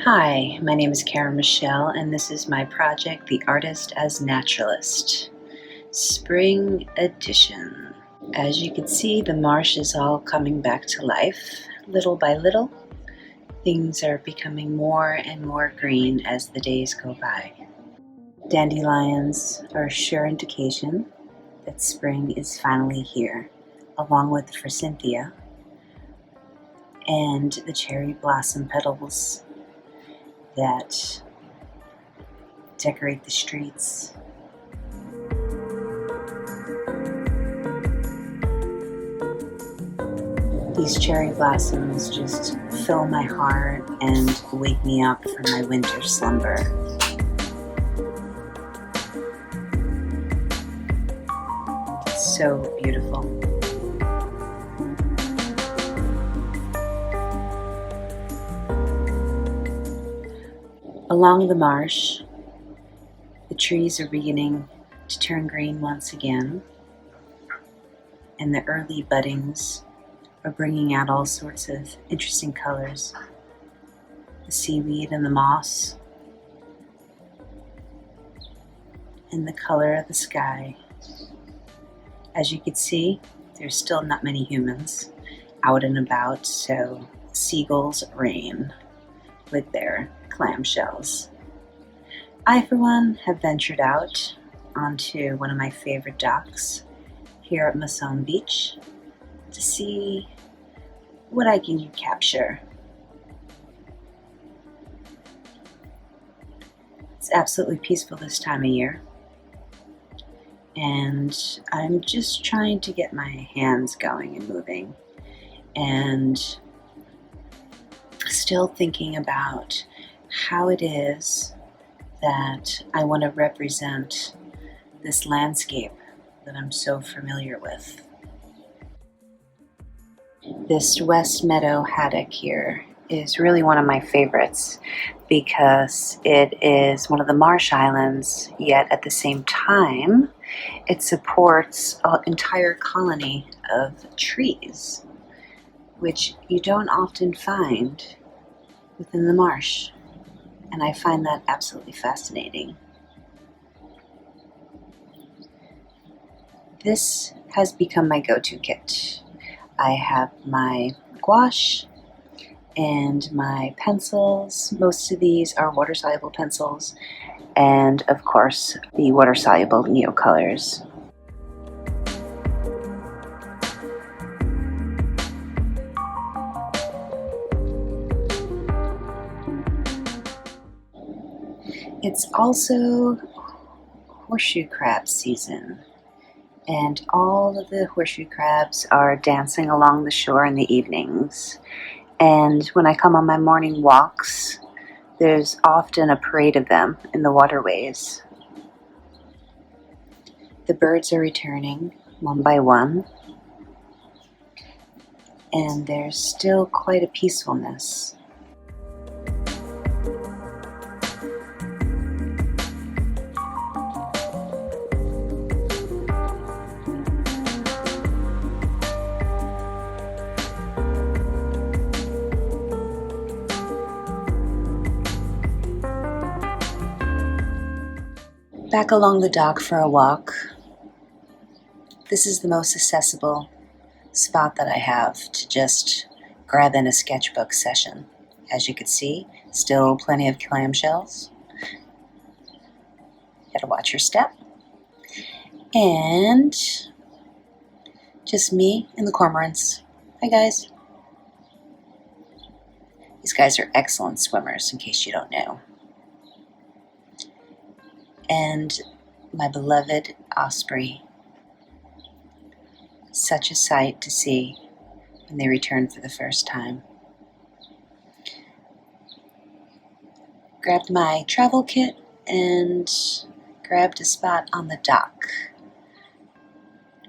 Hi, my name is Karen Michelle, and this is my project, The Artist as Naturalist, Spring Edition. As you can see, the marsh is all coming back to life. Little by little, things are becoming more and more green as the days go by. Dandelions are a sure indication that spring is finally here, along with the forsythia and the cherry blossom petals that decorate the streets. These cherry blossoms just fill my heart and wake me up from my winter slumber. It's so beautiful. Along the marsh, the trees are beginning to turn green once again, and the early buddings are bringing out all sorts of interesting colors. The seaweed and the moss, and the color of the sky. As you can see, there's still not many humans out and about, so seagulls reign with their clamshells. I, for one, have ventured out onto one of my favorite docks here at Masson Beach to see what I can capture. It's absolutely peaceful this time of year, and I'm just trying to get my hands going and moving, and still thinking about how it is that I want to represent this landscape that I'm so familiar with. This West Meadow haddock here is really one of my favorites because it is one of the marsh islands, yet at the same time it supports an entire colony of trees, which you don't often find within the marsh, and I find that absolutely fascinating. This has become my go-to kit. I have my gouache and my pencils. Most of these are water-soluble pencils, and of course the water-soluble Neocolors. It's also horseshoe crab season, and all of the horseshoe crabs are dancing along the shore in the evenings. And when I come on my morning walks, there's often a parade of them in the waterways. The birds are returning one by one, and there's still quite a peacefulness. Back along the dock for a walk. This is the most accessible spot that I have to just grab in a sketchbook session. As you can see, still plenty of clamshells. Gotta watch your step. And just me and the cormorants. Hi guys. These guys are excellent swimmers, in case you don't know. And my beloved osprey. Such a sight to see when they return for the first time. Grabbed my travel kit and grabbed a spot on the dock.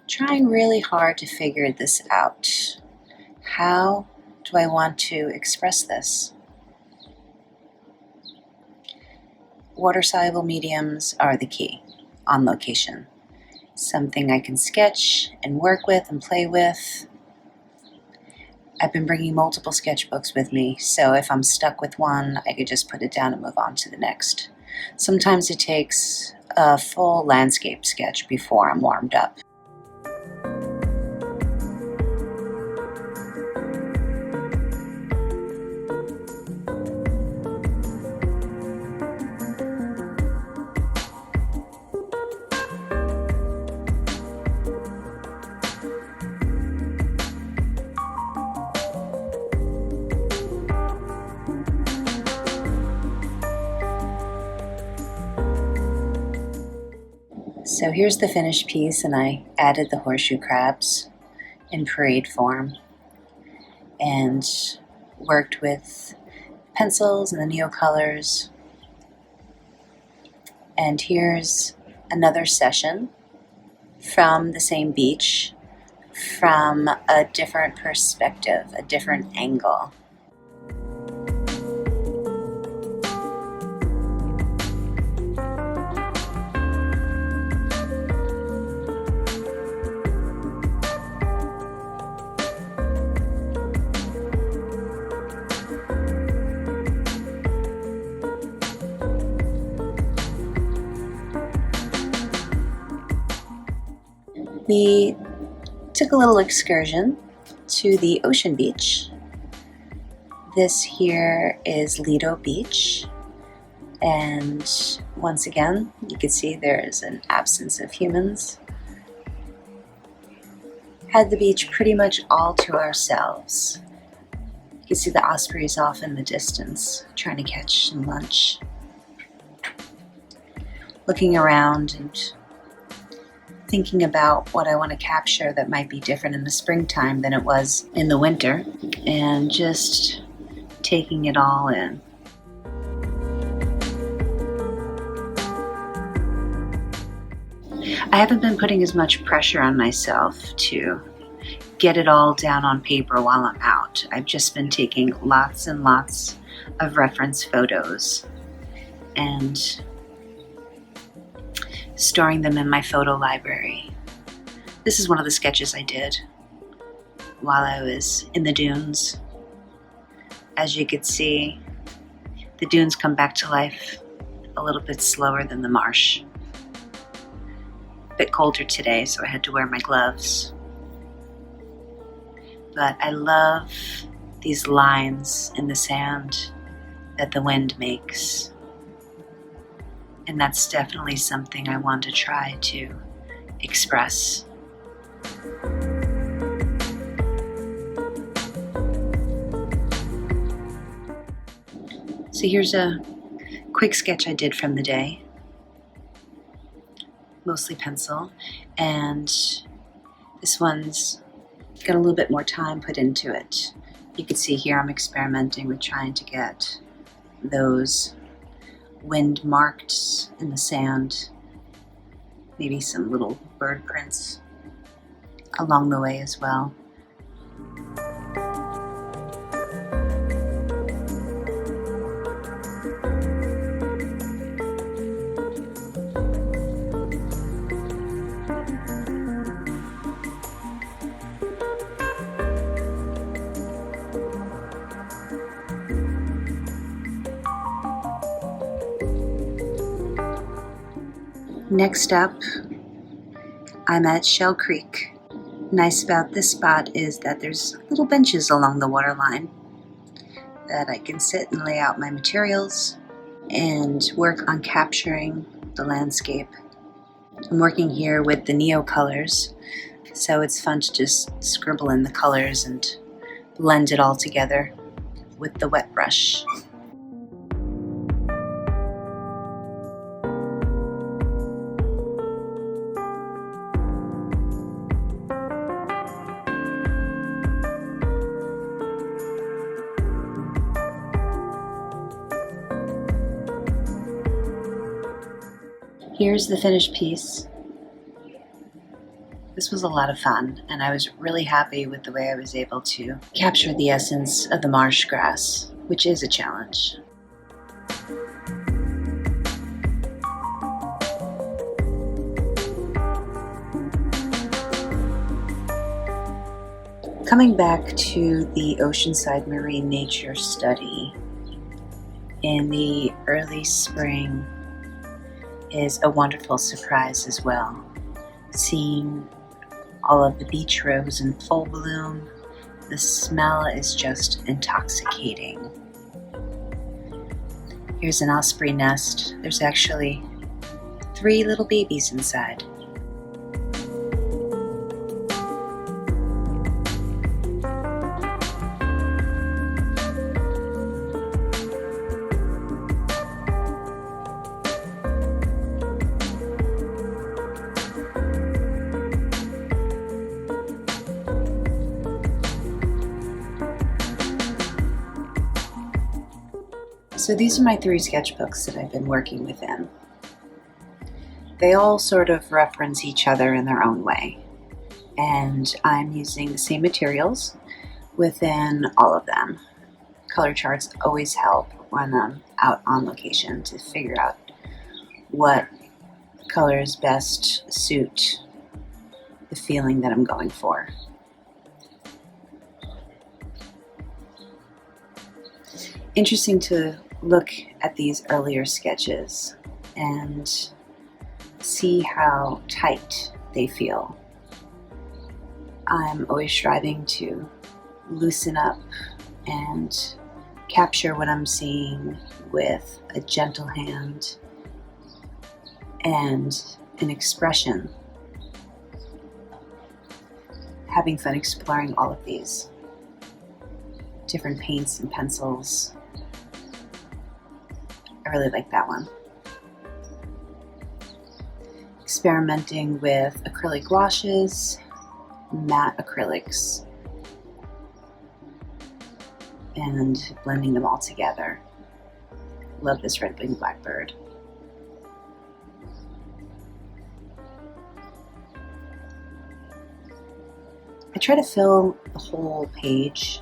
Trying really hard to figure this out. How do I want to express this? Water-soluble mediums are the key on location. Something I can sketch and work with and play with. I've been bringing multiple sketchbooks with me, so if I'm stuck with one, I could just put it down and move on to the next. Sometimes it takes a full landscape sketch before I'm warmed up. So here's the finished piece, and I added the horseshoe crabs in parade form and worked with pencils and the neocolors. And here's another session from the same beach from a different perspective, a different angle. We took a little excursion to the ocean beach. This here is Lido Beach, and once again you can see there is an absence of humans. Had the beach pretty much all to ourselves. You can see the ospreys off in the distance trying to catch some lunch. Looking around and thinking about what I want to capture that might be different in the springtime than it was in the winter, and just taking it all in. I haven't been putting as much pressure on myself to get it all down on paper while I'm out. I've just been taking lots and lots of reference photos and storing them in my photo library. This is one of the sketches I did while I was in the dunes. As you could see, the dunes come back to life a little bit slower than the marsh. A bit colder today, so I had to wear my gloves. But I love these lines in the sand that the wind makes. And that's definitely something I want to try to express. So here's a quick sketch I did from the day. Mostly pencil. And this one's got a little bit more time put into it. You can see here I'm experimenting with trying to get those wind marks in the sand, maybe some little bird prints along the way as well. Next up, I'm at Shell Creek. Nice about this spot is that there's little benches along the waterline that I can sit and lay out my materials and work on capturing the landscape. I'm working here with the neocolors, so it's fun to just scribble in the colors and blend it all together with the wet brush. Here's the finished piece. This was a lot of fun, and I was really happy with the way I was able to capture the essence of the marsh grass, which is a challenge. Coming back to the Oceanside Marine Nature Study in the early spring is a wonderful surprise as well. Seeing all of the beach rose in full bloom, the smell is just intoxicating. Here's an osprey nest. There's actually 3 little babies inside. So these are my 3 sketchbooks that I've been working within. They all sort of reference each other in their own way, and I'm using the same materials within all of them. Color charts always help when I'm out on location to figure out what colors best suit the feeling that I'm going for. Interesting to look at these earlier sketches and see how tight they feel. I'm always striving to loosen up and capture what I'm seeing with a gentle hand and an expression. Having fun exploring all of these different paints and pencils. I really like that one. Experimenting with acrylic gouaches, matte acrylics, and blending them all together. Love this red-winged blackbird. I try to fill the whole page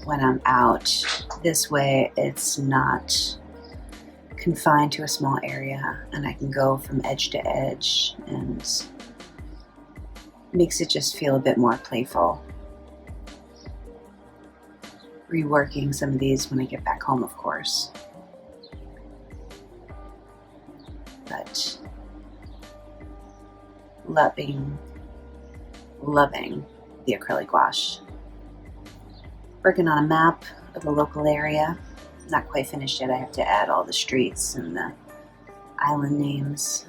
when I'm out. This way it's not confined to a small area and I can go from edge to edge, and makes it just feel a bit more playful. Reworking some of these when I get back home, of course. But loving the acrylic gouache. Working on a map of the local area. Not quite finished yet. I have to add all the streets and the island names.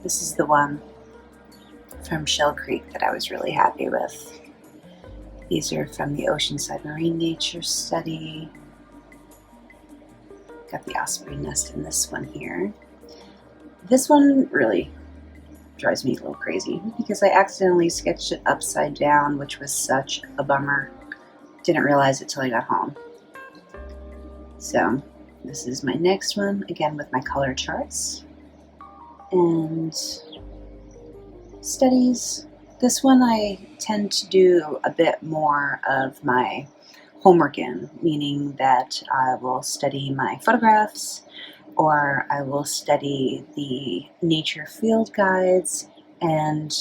This is the one from Shell Creek that I was really happy with. These are from the Oceanside Marine Nature Study. Got the osprey nest in this one here. This one really drives me a little crazy because I accidentally sketched it upside down, which was such a bummer. Didn't realize it till I got home. So this is my next one, again with my color charts and studies. This one I tend to do a bit more of my homework in, meaning that I will study my photographs, or I will study the nature field guides and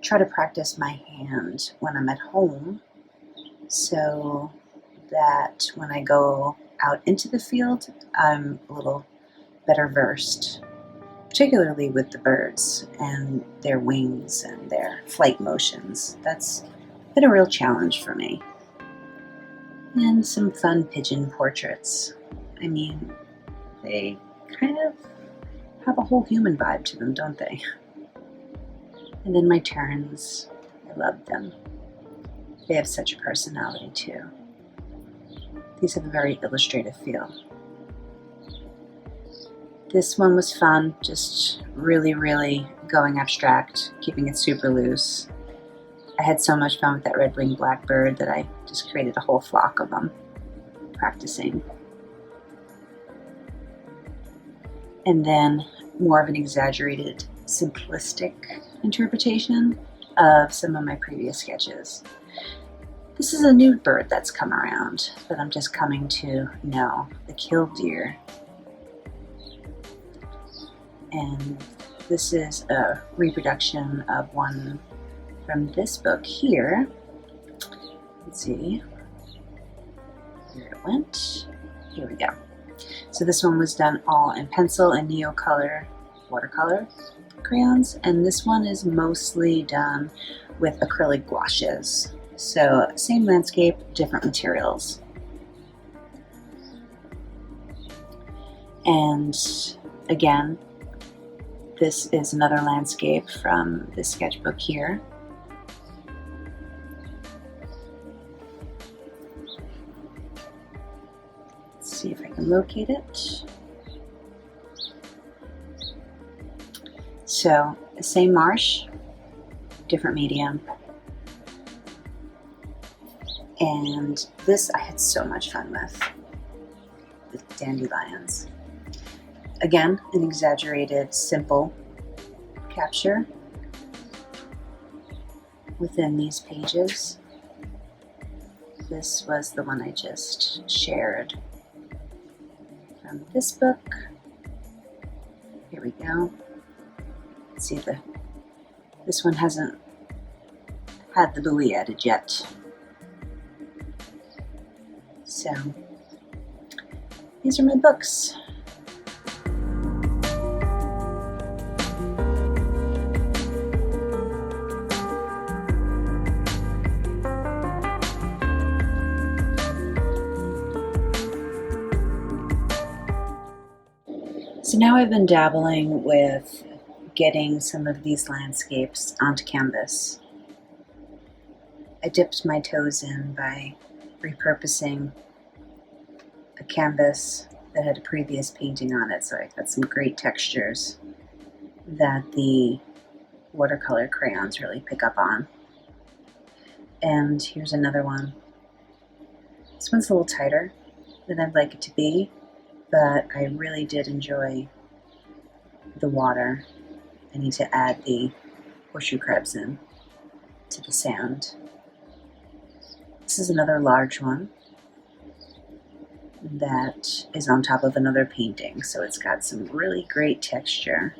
try to practice my hand when I'm at home, so that when I go out into the field, I'm a little better versed, particularly with the birds and their wings and their flight motions. That's been a real challenge for me. And some fun pigeon portraits. I mean, they kind of have a whole human vibe to them, don't they? And then my terns, I love them. They have such a personality too. These have a very illustrative feel. This one was fun, just really going abstract, keeping it super loose. I had so much fun with that red-winged blackbird that I just created a whole flock of them, practicing. And then more of an exaggerated, simplistic interpretation of some of my previous sketches. This is a new bird that's come around that I'm just coming to know, the killdeer. And this is a reproduction of one from this book here. Let's see where it went. Here we go. So this one was done all in pencil and Neocolor watercolor crayons, and this one is mostly done with acrylic gouaches. So same landscape, different materials. And again, this is another landscape from the sketchbook here. Let's see if I can locate it. So, same marsh, different medium. And this I had so much fun with dandelions. Again, an exaggerated, simple capture within these pages. This was the one I just shared from this book. Here we go. See, this one hasn't had the buoy added yet. So these are my books. So now I've been dabbling with getting some of these landscapes onto canvas. I dipped my toes in by repurposing a canvas that had a previous painting on it, so I got some great textures that the watercolor crayons really pick up on. And here's another one. This one's a little tighter than I'd like it to be, but I really did enjoy the water. I need to add the horseshoe crabs in to the sand. This is another large one that is on top of another painting, so it's got some really great texture.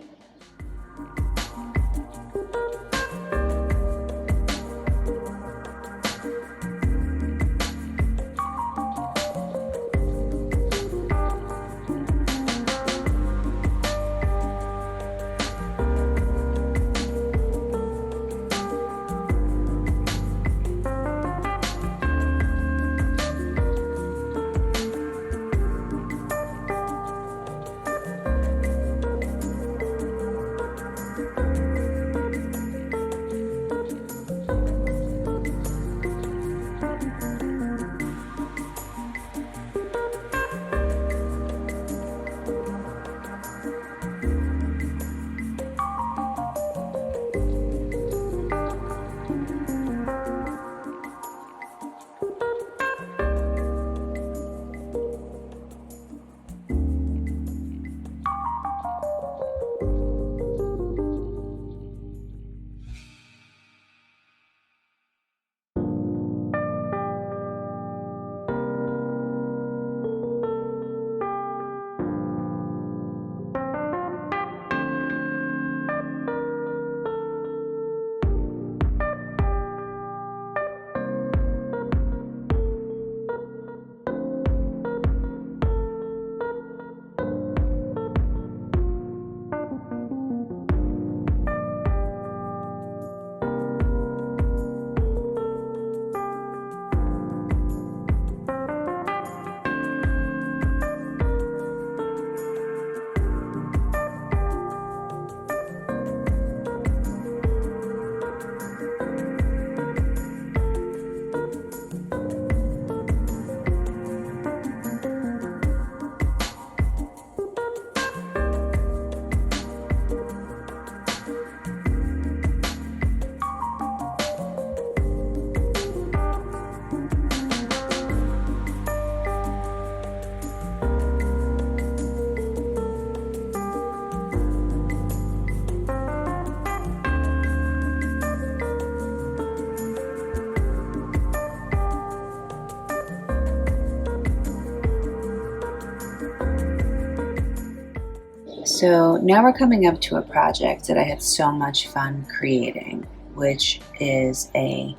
So now we're coming up to a project that I had so much fun creating which is a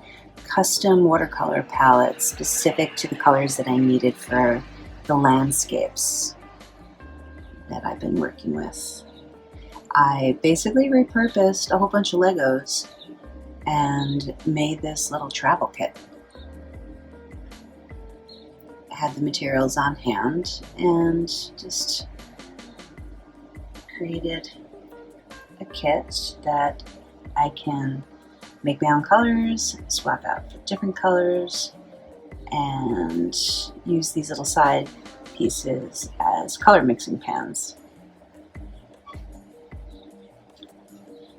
custom watercolor palette specific to the colors that I needed for the landscapes that I've been working with. I basically repurposed a whole bunch of Legos and made this little travel kit. I had the materials on hand and just created a kit that I can make my own colors, swap out for different colors, and use these little side pieces as color mixing pans.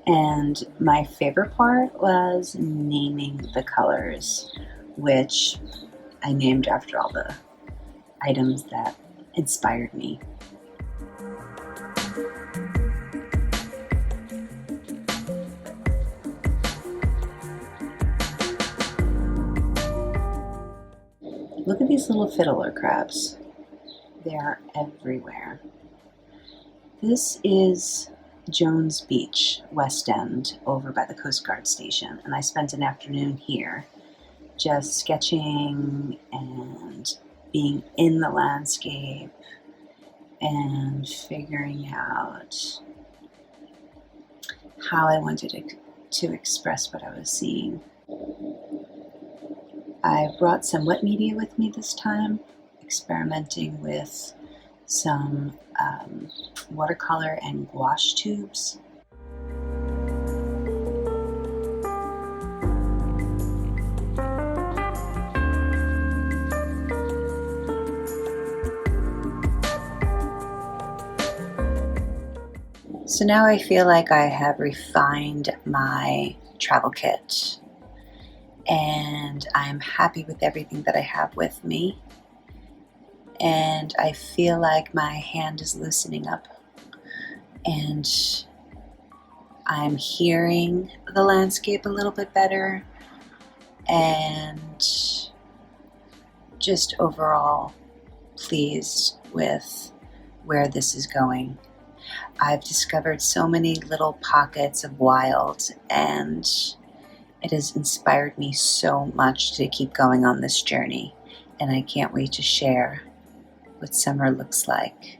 And my favorite part was naming the colors, which I named after all the items that inspired me. Look at these little fiddler crabs. They are everywhere. This is Jones Beach, West End, over by the Coast Guard station, and I spent an afternoon here just sketching and being in the landscape and figuring out how I wanted to express what I was seeing. I brought some wet media with me this time, experimenting with some watercolor and gouache tubes. So now I feel like I have refined my travel kit, and I'm happy with everything that I have with me. And I feel like my hand is loosening up, and I'm hearing the landscape a little bit better, and just overall pleased with where this is going. I've discovered so many little pockets of wild, and it has inspired me so much to keep going on this journey, and I can't wait to share what summer looks like.